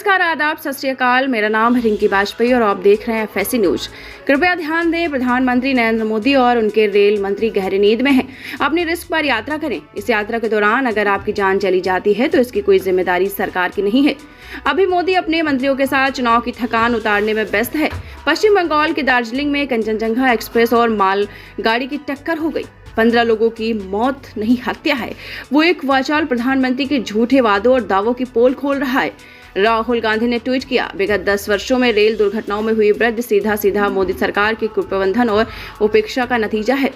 नमस्कार, आदाब, सत श्री अकाल। मेरा नाम है रिंकी वाजपेयी और आप देख रहे हैं FSC न्यूज। कृपया ध्यान दें, प्रधानमंत्री नरेंद्र मोदी और उनके रेल मंत्री गहरी नींद में हैं। अपनी रिस्क पर यात्रा करें। इस यात्रा के दौरान अगर आपकी जान चली जाती है तो इसकी कोई जिम्मेदारी सरकार की नहीं है। अभी मोदी अपने मंत्रियों के साथ चुनाव की थकान उतारने में व्यस्त है। पश्चिम बंगाल के दार्जिलिंग में कंचनजंगा एक्सप्रेस और मालगाड़ी की टक्कर हो गई। 15 लोगों की मौत नहीं, हत्या है। वो एक वाचाल प्रधानमंत्री के झूठे वादों और दावों की पोल खोल रहा है। राहुल गांधी ने ट्वीट किया, विगत 10 वर्षों में रेल दुर्घटनाओं में हुई वृद्धि सीधा मोदी सरकार के कुप्रबंधन और उपेक्षा का नतीजा है,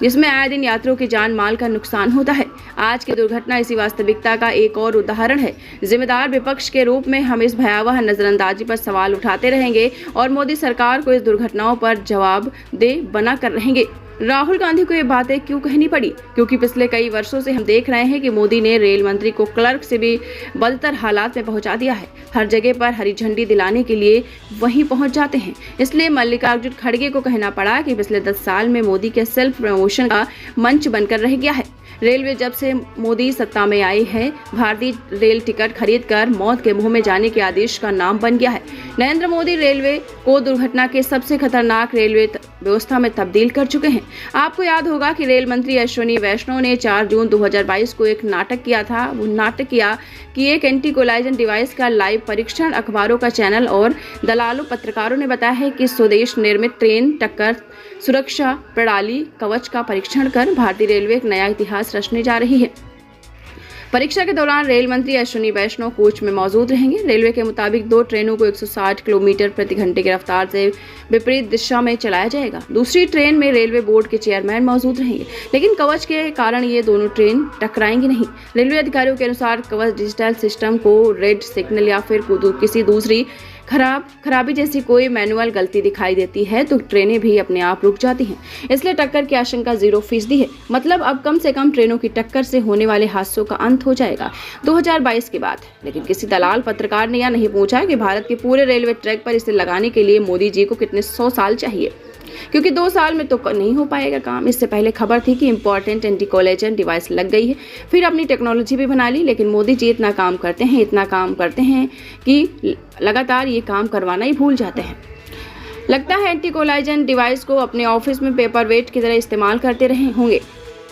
जिसमें आए दिन यात्रियों की जान माल का नुकसान होता है। आज की दुर्घटना इसी वास्तविकता का एक और उदाहरण है। जिम्मेदार विपक्ष के रूप में हम इस भयावह नजरअंदाजी पर सवाल उठाते रहेंगे और मोदी सरकार को इस दुर्घटनाओं पर जवाबदेह बना कर रहेंगे। राहुल गांधी को ये बातें क्यों कहनी पड़ी? क्योंकि पिछले कई वर्षों से हम देख रहे हैं कि मोदी ने रेल मंत्री को क्लर्क से भी बदतर हालात में पहुंचा दिया है। हर जगह पर हरी झंडी दिलाने के लिए वहीं पहुंच जाते हैं। इसलिए मल्लिकार्जुन खड़गे को कहना पड़ा कि पिछले 10 साल में मोदी के सेल्फ प्रमोशन का मंच बनकर रह गया है। रेलवे जब से मोदी सत्ता में आई है, भारतीय रेल टिकट खरीदकर मौत के मुंह में जाने के आदेश का नाम बन गया है। नरेंद्र मोदी रेलवे को दुर्घटना के सबसे खतरनाक रेलवे व्यवस्था में तब्दील कर चुके हैं। आपको याद होगा कि रेल मंत्री अश्विनी वैष्णव ने 4 जून 2022 को एक नाटक किया था। वो नाटक किया कि एक एंटी कोलाइजन डिवाइस का लाइव परीक्षण अखबारों का चैनल और दलालों पत्रकारों ने बताया है कि स्वदेश निर्मित ट्रेन टक्कर सुरक्षा प्रणाली कवच का परीक्षण कर भारतीय रेलवे एक नया इतिहास रचने जा रही है। परीक्षा के दौरान रेल मंत्री अश्विनी वैष्णव कोच में मौजूद रहेंगे। रेलवे के मुताबिक 2 ट्रेनों को 160 किलोमीटर प्रति घंटे की रफ्तार से विपरीत दिशा में चलाया जाएगा। दूसरी ट्रेन में रेलवे बोर्ड के चेयरमैन मौजूद रहेंगे, लेकिन कवच के कारण ये दोनों ट्रेन टकराएंगी नहीं। रेलवे अधिकारियों के अनुसार कवच डिजिटल सिस्टम को रेड सिग्नल या फिर किसी दूसरी खराबी जैसी कोई मैनुअल गलती दिखाई देती है तो ट्रेनें भी अपने आप रुक जाती हैं। इसलिए टक्कर की आशंका 0% है। मतलब अब कम से कम ट्रेनों की टक्कर से होने वाले हादसों का अंत हो जाएगा 2022 के बाद। लेकिन किसी दलाल पत्रकार ने यह नहीं पूछा कि भारत के पूरे रेलवे ट्रैक पर इसे लगाने के लिए मोदी जी को कितने 100 साल चाहिए, क्योंकि 2 साल में तो नहीं हो पाएगा काम। इससे पहले खबर थी कि इंपॉर्टेंट एंटी कोलाइजन डिवाइस लग गई है, फिर अपनी टेक्नोलॉजी भी बना ली। लेकिन मोदी जी इतना काम करते हैं कि लगातार ये काम करवाना ही भूल जाते हैं। लगता है एंटी कोलाइजन डिवाइस को अपने ऑफिस में पेपर वेट की तरह इस्तेमाल करते रहे होंगे,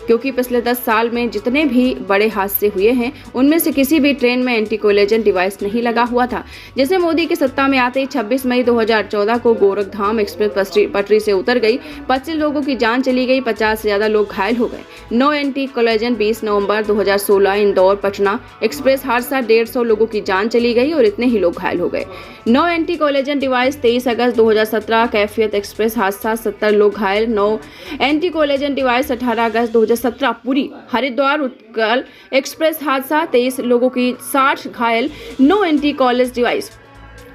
क्योंकि पिछले 10 साल में जितने भी बड़े हादसे हुए हैं उनमें से किसी भी ट्रेन में एंटी कोलाइजन डिवाइस नहीं लगा हुआ था। जैसे मोदी की सत्ता में आते ही 26 मई 2014 को गोरखधाम एक्सप्रेस पटरी से उतर गई, 25 लोगों की जान चली गई, 50 से ज्यादा लोग घायल हो गए। नो एंटी कोलाइजन 20 नवंबर 2016 इंदौर पटना एक्सप्रेस हादसा, 150 लोगों की जान चली गई और इतने ही लोग घायल हो गए। नो एंटी कोलाइजन डिवाइस 23 अगस्त 2017 कैफियत एक्सप्रेस हादसा, 70 लोग घायल। नो एंटी कोलाइजन डिवाइस 18 अगस्त 2017 पुरी हरिद्वार उत्कल एक्सप्रेस हादसा, 23 लोगों की 60 घायल। नो एंटी कोलाइजन डिवाइस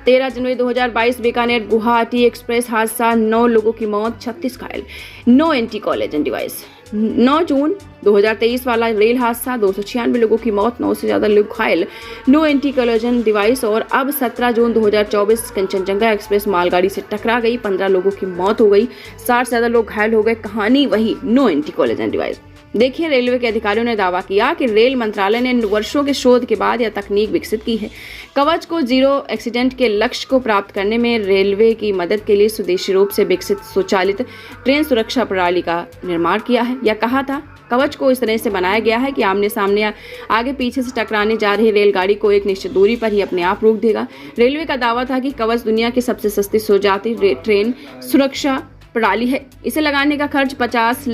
13 जनवरी 2022 बीकानेर गुवाहाटी एक्सप्रेस हादसा, 9 लोगों की मौत, 36 घायल। नो एंटी कोलाइजन डिवाइस 9 जून 2023 वाला रेल हादसा, 296 लोगों की मौत, 9 से ज्यादा लोग घायल। No anti collision device. और अब 17 जून 2024 कंचनजंगा एक्सप्रेस मालगाड़ी से टकरा गई, 15 लोगों की मौत हो गई, 60 से ज्यादा लोग घायल हो गए। कहानी वही, नो एंटी कोलाइजन डिवाइस। देखिए, रेलवे के अधिकारियों ने दावा किया कि रेल मंत्रालय ने वर्षों के शोध के बाद यह तकनीक विकसित की है। कवच को 0 एक्सीडेंट के लक्ष्य को प्राप्त करने में रेलवे की मदद के लिए स्वदेशी रूप से विकसित स्वचालित ट्रेन सुरक्षा प्रणाली का निर्माण किया है। यह कहा था, कवच को इस तरह से बनाया गया है कि आमने सामने आगे पीछे से टकराने जा रही रेलगाड़ी को एक निश्चित दूरी पर ही अपने आप रोक देगा। रेलवे का दावा था कि कवच दुनिया की सबसे सस्ती स्वचालित ट्रेन सुरक्षा प्रणाली है। इसे लगाने का खर्च 50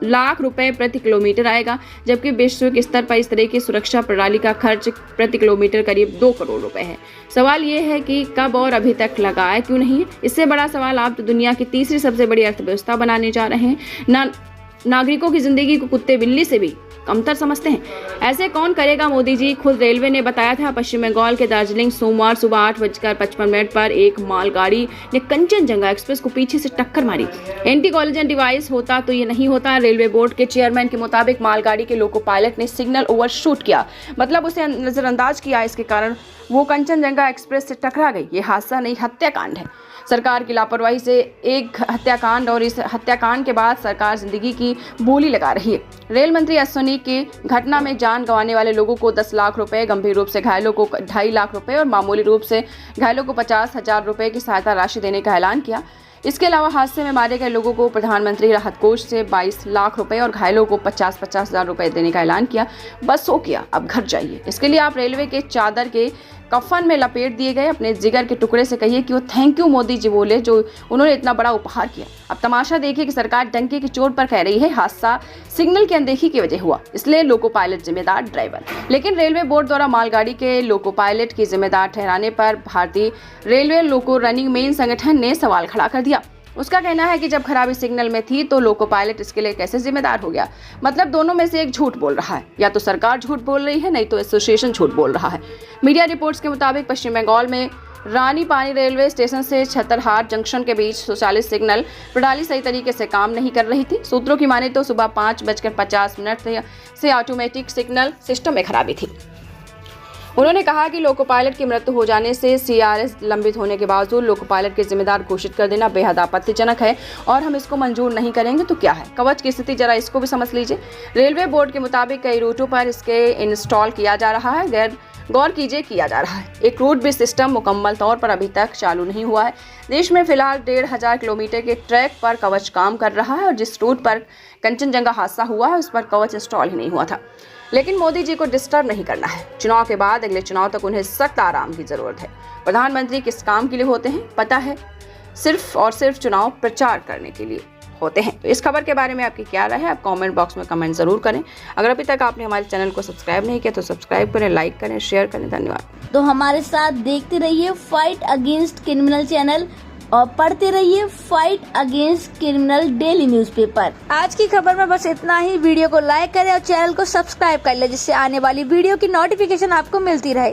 लाख रुपए प्रति किलोमीटर आएगा, जबकि वैश्विक स्तर पर इस तरह की सुरक्षा प्रणाली का खर्च प्रति किलोमीटर करीब 2 करोड़ रुपए है। सवाल ये है कि कब और अभी तक लगाया क्यों नहीं? इससे बड़ा सवाल, आप तो दुनिया की तीसरी सबसे बड़ी अर्थव्यवस्था बनाने जा रहे हैं, नागरिकों की जिंदगी को कुत्ते बिल्ली से भी कमतर समझते हैं। ऐसे कौन करेगा मोदी जी? खुद रेलवे ने बताया था, पश्चिम बंगाल के दार्जिलिंग सोमवार सुबह 8:55 पर एक मालगाड़ी ने कंचनजंगा एक्सप्रेस को पीछे से टक्कर मारी। एंटी कोलाइजन डिवाइस होता तो ये नहीं होता। रेलवे बोर्ड के चेयरमैन के मुताबिक मालगाड़ी के लोको पायलट ने सिग्नल ओवरशूट किया, मतलब उसे नजरअंदाज किया। इसके कारण वो कंचनजंगा एक्सप्रेस से टकरा गई। ये हादसा नहीं, हत्याकांड है। सरकार की लापरवाही से एक हत्याकांड, और इस हत्याकांड के बाद सरकार जिंदगी की बोली लगा रही है। रेल मंत्री अश्विनी लीक की घटना में जान गंवाने वाले लोगों को 10 लाख रुपए, गंभीर रूप से घायलों को 2.5 लाख रुपए और मामूली रूप से घायलों को 50,000 रुपए की सहायता राशि देने का ऐलान किया। इसके अलावा हादसे में मारे गए लोगों को प्रधानमंत्री राहत कोष से 22 लाख रुपए और घायलों को 50,000 रुपए देने का ऐलान किया। बस हो गया, अब घर जाइए। इसके लिए आप रेलवे के चादर के कफन में लपेट दिए गए अपने जिगर के टुकड़े से कहिए कि वो थैंक यू मोदी जी बोले, जो उन्होंने इतना बड़ा उपहार किया। अब तमाशा देखिए कि सरकार डंके की चोट पर कह रही है हादसा सिग्नल की अनदेखी की वजह हुआ, इसलिए लोको पायलट जिम्मेदार ड्राइवर। लेकिन रेलवे बोर्ड द्वारा मालगाड़ी के लोको पायलट की जिम्मेदार ठहराने पर भारतीय रेलवे लोको रनिंग मेन संगठन ने सवाल खड़ा कर दिया। उसका कहना है कि जब खराबी सिग्नल में थी तो लोको पायलट इसके लिए कैसे जिम्मेदार हो गया। मतलब दोनों में से एक झूठ बोल रहा है, या तो सरकार झूठ बोल रही है, नहीं तो एसोसिएशन झूठ बोल रहा है। मीडिया रिपोर्ट्स के मुताबिक पश्चिम बंगाल में रानी पानी रेलवे स्टेशन से छतरहाट जंक्शन के बीच स्वचालित सिग्नल प्रणाली सही तरीके से काम नहीं कर रही थी। सूत्रों की माने तो सुबह 5:50 से ऑटोमेटिक सिग्नल सिस्टम में खराबी थी। उन्होंने कहा कि लोको पायलट की मृत्यु हो जाने से सीआरएस लंबित होने के बावजूद लोको पायलट के जिम्मेदार घोषित कर देना बेहद आपत्तिजनक है और हम इसको मंजूर नहीं करेंगे। तो क्या है कवच की स्थिति, जरा इसको भी समझ लीजिए। रेलवे बोर्ड के मुताबिक कई रूटों पर इसके इंस्टॉल किया जा रहा है, गौर कीजिए किया जा रहा है। एक रूट भी सिस्टम मुकम्मल तौर पर अभी तक चालू नहीं हुआ है। देश में फिलहाल 1,500 किलोमीटर के ट्रैक पर कवच काम कर रहा है और जिस रूट पर कंचनजंगा हादसा हुआ है उस पर कवच इंस्टॉल ही नहीं हुआ था। लेकिन मोदी जी को डिस्टर्ब नहीं करना है। चुनाव के बाद अगले चुनाव तक उन्हें सख्त आराम की जरूरत है। प्रधानमंत्री किस काम के लिए होते हैं पता है, सिर्फ और सिर्फ चुनाव प्रचार करने के लिए होते हैं। तो इस खबर के बारे में आपकी क्या राय है, आप कमेंट बॉक्स में कमेंट जरूर करें। अगर अभी तक आपने हमारे चैनल को सब्सक्राइब नहीं किया तो सब्सक्राइब करें, लाइक करें, शेयर करें। धन्यवाद। तो हमारे साथ देखते रहिए फाइट अगेंस्ट क्रिमिनल चैनल और पढ़ते रहिए fight against criminal daily newspaper. आज की खबर में बस इतना ही। वीडियो को लाइक करें और चैनल को सब्सक्राइब कर ले, जिससे आने वाली वीडियो की नोटिफिकेशन आपको मिलती रहे।